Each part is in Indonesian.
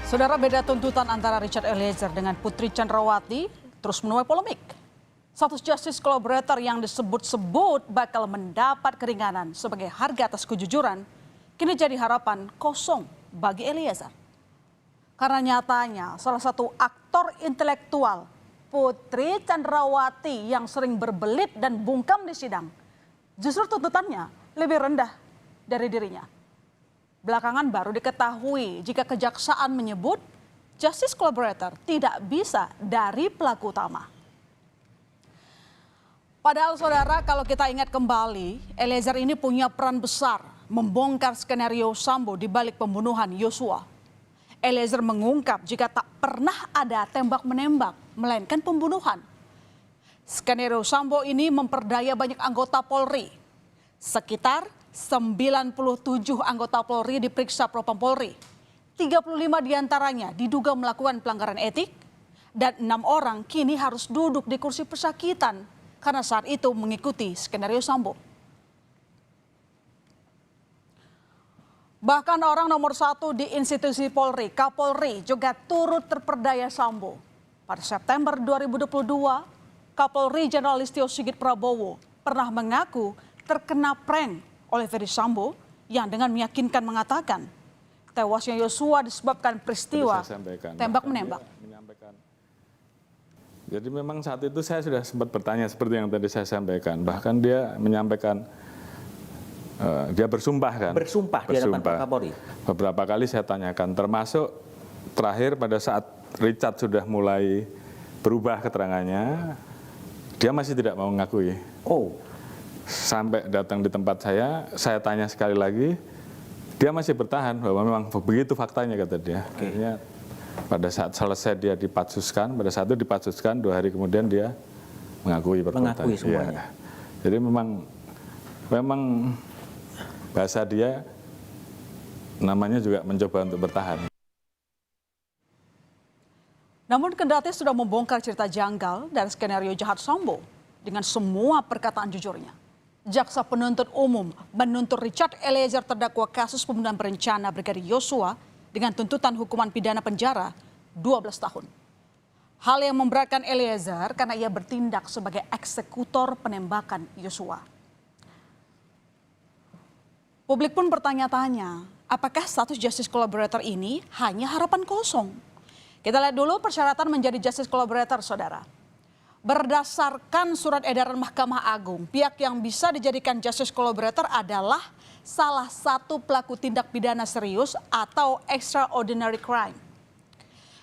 Saudara, beda tuntutan antara Richard Eliezer dengan Putri Chandrawati terus menuai polemik. Status justice collaborator yang disebut-sebut bakal mendapat keringanan sebagai harga atas kejujuran kini jadi harapan kosong bagi Eliezer. Karena nyatanya salah satu aktor intelektual Putri Chandrawati yang sering berbelit dan bungkam di sidang, justru tuntutannya lebih rendah dari dirinya. Belakangan baru diketahui jika kejaksaan menyebut justice collaborator tidak bisa dari pelaku utama. Padahal saudara, kalau kita ingat kembali, Eliezer ini punya peran besar membongkar skenario Sambo di balik pembunuhan Yosua. Eliezer mengungkap jika tak pernah ada tembak-menembak, melainkan pembunuhan. Skenario Sambo ini memperdaya banyak anggota Polri. Sekitar 97 anggota Polri diperiksa Propam Polri. 35 diantaranya diduga melakukan pelanggaran etik dan 6 orang kini harus duduk di kursi pesakitan karena saat itu mengikuti skenario Sambo. Bahkan orang nomor 1 di institusi Polri, Kapolri, juga turut terperdaya Sambo. Pada September 2022, Kapolri Jenderal Listio Sigit Prabowo pernah mengaku terkena prank oleh Ferdy Sambo yang dengan meyakinkan mengatakan tewasnya Yosua disebabkan peristiwa tembak-menembak. Jadi memang saat itu saya sudah sempat bertanya seperti yang tadi saya sampaikan. Bahkan dia menyampaikan, dia bersumpah kan? Bersumpah di hadapan Pak Kapolri. Beberapa kali saya tanyakan, termasuk terakhir pada saat Richard sudah mulai berubah keterangannya, dia masih tidak mau mengakui. Oh. Sampai datang di tempat saya tanya sekali lagi, dia masih bertahan bahwa memang begitu faktanya, kata dia. Akhirnya pada saat selesai dia dipatsuskan, pada saat itu dipatsuskan 2 hari kemudian dia mengakui perbuatannya. Mengakui semuanya. Ya. Jadi memang bahasa dia namanya juga mencoba untuk bertahan. Namun kendati sudah membongkar cerita janggal dari skenario jahat Sambo dengan semua perkataan jujurnya, Jaksa Penuntut Umum menuntut Richard Eliezer terdakwa kasus pembunuhan berencana Brigadir Yosua dengan tuntutan hukuman pidana penjara 12 tahun. Hal yang memberatkan Eliezer karena ia bertindak sebagai eksekutor penembakan Yosua. Publik pun bertanya-tanya, apakah status justice collaborator ini hanya harapan kosong? Kita lihat dulu persyaratan menjadi justice collaborator, saudara. Berdasarkan surat edaran Mahkamah Agung, pihak yang bisa dijadikan justice collaborator adalah salah satu pelaku tindak pidana serius atau extraordinary crime.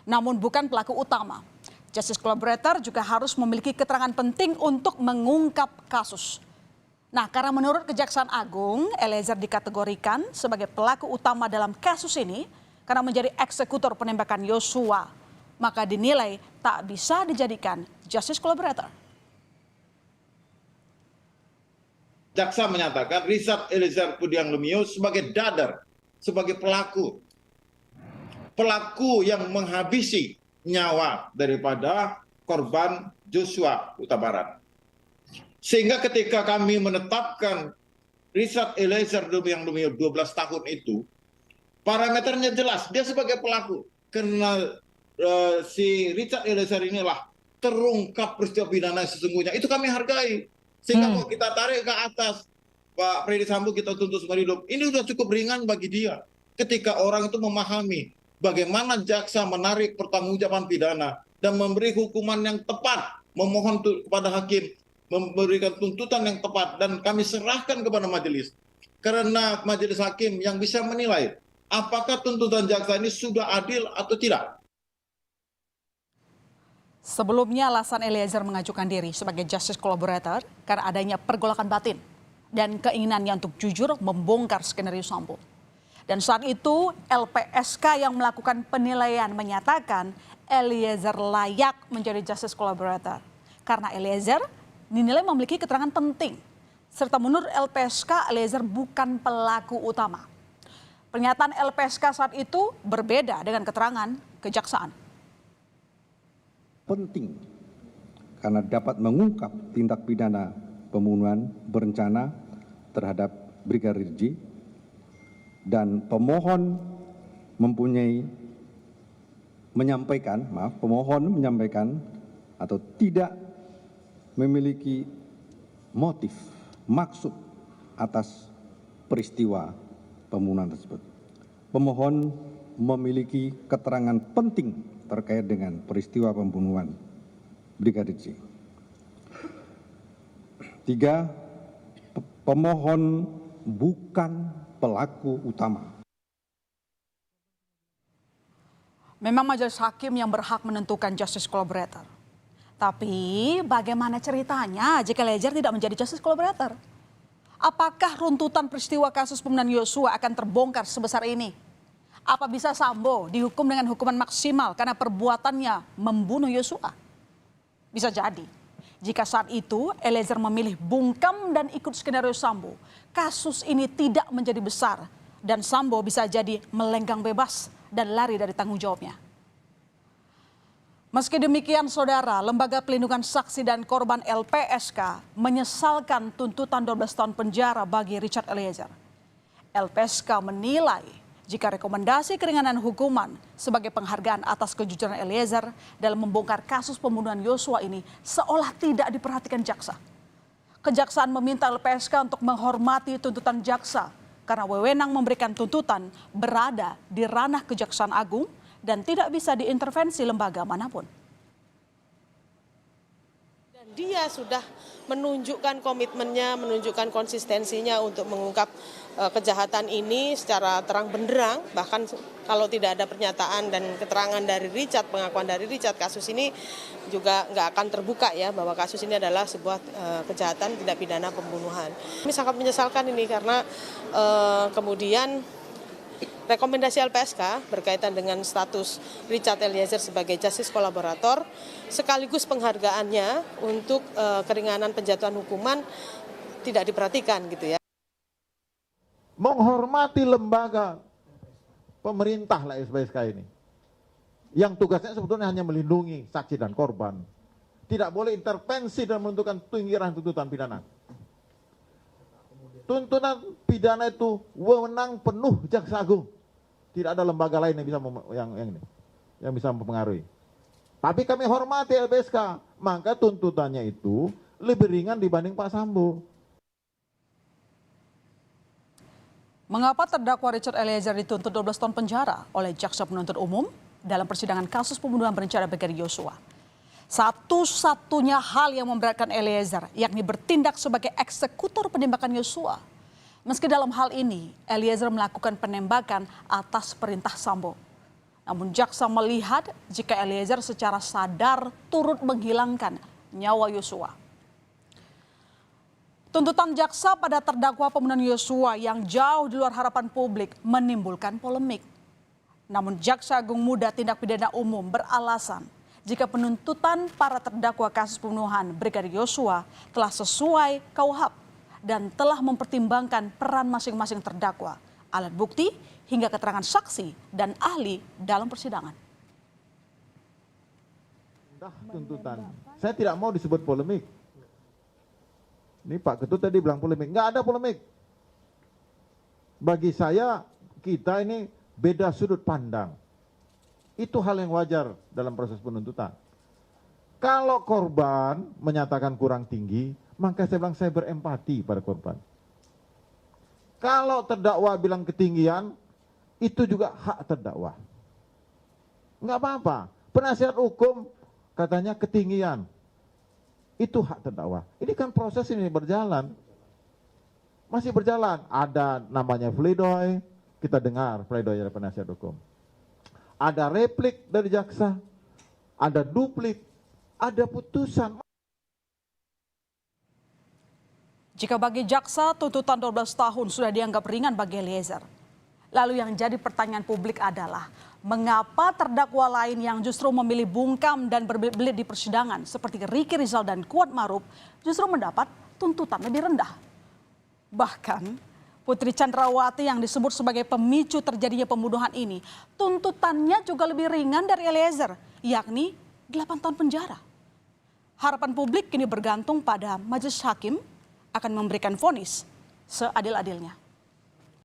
Namun bukan pelaku utama. Justice collaborator juga harus memiliki keterangan penting untuk mengungkap kasus. Nah, karena menurut Kejaksaan Agung, Eliezer dikategorikan sebagai pelaku utama dalam kasus ini karena menjadi eksekutor penembakan Yosua, maka dinilai tak bisa dijadikan justice collaborator. Jaksa menyatakan Richard Eliezer Pudiang Lumiu sebagai dader, sebagai pelaku yang menghabisi nyawa daripada korban Joshua Huta Barat. Sehingga ketika kami menetapkan Richard Eliezer Pudiang Lumiu 12 tahun itu, parameternya jelas, dia sebagai pelaku. Karena si Richard Eliezer inilah terungkap peristiwa pidana sesungguhnya. Itu kami hargai. Sehingga kalau kita tarik ke atas, Pak Ferdy Sambo kita tuntut seumur hidup. Ini sudah cukup ringan bagi dia. Ketika orang itu memahami bagaimana jaksa menarik pertanggungjawaban pidana dan memberi hukuman yang tepat, memohon kepada hakim, memberikan tuntutan yang tepat, dan kami serahkan kepada majelis. Karena majelis hakim yang bisa menilai apakah tuntutan jaksa ini sudah adil atau tidak. Sebelumnya alasan Eliezer mengajukan diri sebagai justice collaborator karena adanya pergolakan batin dan keinginannya untuk jujur membongkar skenario Sambo. Dan saat itu LPSK yang melakukan penilaian menyatakan Eliezer layak menjadi justice collaborator karena Eliezer dinilai memiliki keterangan penting serta menurut LPSK Eliezer bukan pelaku utama. Pernyataan LPSK saat itu berbeda dengan keterangan kejaksaan. Penting karena dapat mengungkap tindak pidana pembunuhan berencana terhadap Brigadir J dan pemohon mempunyai pemohon menyampaikan atau tidak memiliki motif, maksud atas peristiwa pembunuhan tersebut. Pemohon memiliki keterangan penting terkait dengan peristiwa pembunuhan Brigadir J. 3. Pemohon bukan pelaku utama. Memang majelis hakim yang berhak menentukan justice collaborator. Tapi bagaimana ceritanya jika Eliezer tidak menjadi justice collaborator? Apakah runtutan peristiwa kasus pembunuhan Yosua akan terbongkar sebesar ini? Apa bisa Sambo dihukum dengan hukuman maksimal karena perbuatannya membunuh Yosua? Bisa jadi. Jika saat itu Eliezer memilih bungkam dan ikut skenario Sambo, kasus ini tidak menjadi besar dan Sambo bisa jadi melenggang bebas dan lari dari tanggung jawabnya. Meski demikian, saudara, Lembaga Pelindungan Saksi dan Korban LPSK menyesalkan tuntutan 12 tahun penjara bagi Richard Eliezer. LPSK menilai jika rekomendasi keringanan hukuman sebagai penghargaan atas kejujuran Eliezer dalam membongkar kasus pembunuhan Yosua ini seolah tidak diperhatikan jaksa. Kejaksaan meminta LPSK untuk menghormati tuntutan jaksa karena wewenang memberikan tuntutan berada di ranah Kejaksaan Agung dan tidak bisa diintervensi lembaga manapun. Dan dia sudah menunjukkan komitmennya, menunjukkan konsistensinya untuk mengungkap kejahatan ini secara terang benderang. Bahkan kalau tidak ada pernyataan dan keterangan dari Richard, pengakuan dari Richard, kasus ini juga nggak akan terbuka ya, bahwa kasus ini adalah sebuah kejahatan tindak pidana pembunuhan. Kami sangat menyesalkan ini karena kemudian rekomendasi LPSK berkaitan dengan status Richard Eliezer sebagai justice collaborator sekaligus penghargaannya untuk keringanan penjatuhan hukuman tidak diperhatikan gitu ya. Menghormati lembaga pemerintah lah LPSK ini. Yang tugasnya sebetulnya hanya melindungi saksi dan korban. Tidak boleh intervensi dan menentukan tuntutan pidana. Tuntutan pidana itu wewenang penuh Jaksa Agung. Tidak ada lembaga lain yang bisa yang bisa mempengaruhi. Tapi kami hormati LPSK, maka tuntutannya itu lebih ringan dibanding Pak Sambo. Mengapa terdakwa Richard Eliezer dituntut 12 tahun penjara oleh Jaksa Penuntut Umum dalam persidangan kasus pembunuhan berencana Brigadir Yosua? Satu-satunya hal yang memberatkan Eliezer, yakni bertindak sebagai eksekutor penembakan Yosua. Meski dalam hal ini, Eliezer melakukan penembakan atas perintah Sambo. Namun jaksa melihat jika Eliezer secara sadar turut menghilangkan nyawa Yosua. Tuntutan jaksa pada terdakwa pembunuhan Yosua yang jauh di luar harapan publik menimbulkan polemik. Namun Jaksa Agung Muda Tindak Pidana Umum beralasan jika penuntutan para terdakwa kasus pembunuhan Brigadir Yosua telah sesuai KUHP dan telah mempertimbangkan peran masing-masing terdakwa, alat bukti hingga keterangan saksi dan ahli dalam persidangan. Tuntutan. Saya tidak mau disebut polemik. Ini Pak Ketut tadi bilang polemik. Nggak ada polemik. Bagi saya, kita ini beda sudut pandang. Itu hal yang wajar dalam proses penuntutan. Kalau korban menyatakan kurang tinggi, maka saya bilang saya berempati pada korban. Kalau terdakwa bilang ketinggian, itu juga hak terdakwa. Nggak apa-apa. Penasihat hukum katanya ketinggian. Itu hak terdakwa. Ini kan proses ini berjalan. Masih berjalan. Ada namanya pledoi, kita dengar pledoi dari penasihat hukum. Ada replik dari jaksa, ada duplik, ada putusan. Jika bagi jaksa tuntutan 12 tahun sudah dianggap ringan bagi Eliezer. Lalu yang jadi pertanyaan publik adalah mengapa terdakwa lain yang justru memilih bungkam dan berbelit di persidangan seperti Ricky Rizal dan Kuat Maruf justru mendapat tuntutan lebih rendah. Bahkan Putri Chandrawati yang disebut sebagai pemicu terjadinya pembunuhan ini tuntutannya juga lebih ringan dari Eliezer, yakni 8 tahun penjara. Harapan publik kini bergantung pada majelis hakim akan memberikan vonis seadil-adilnya.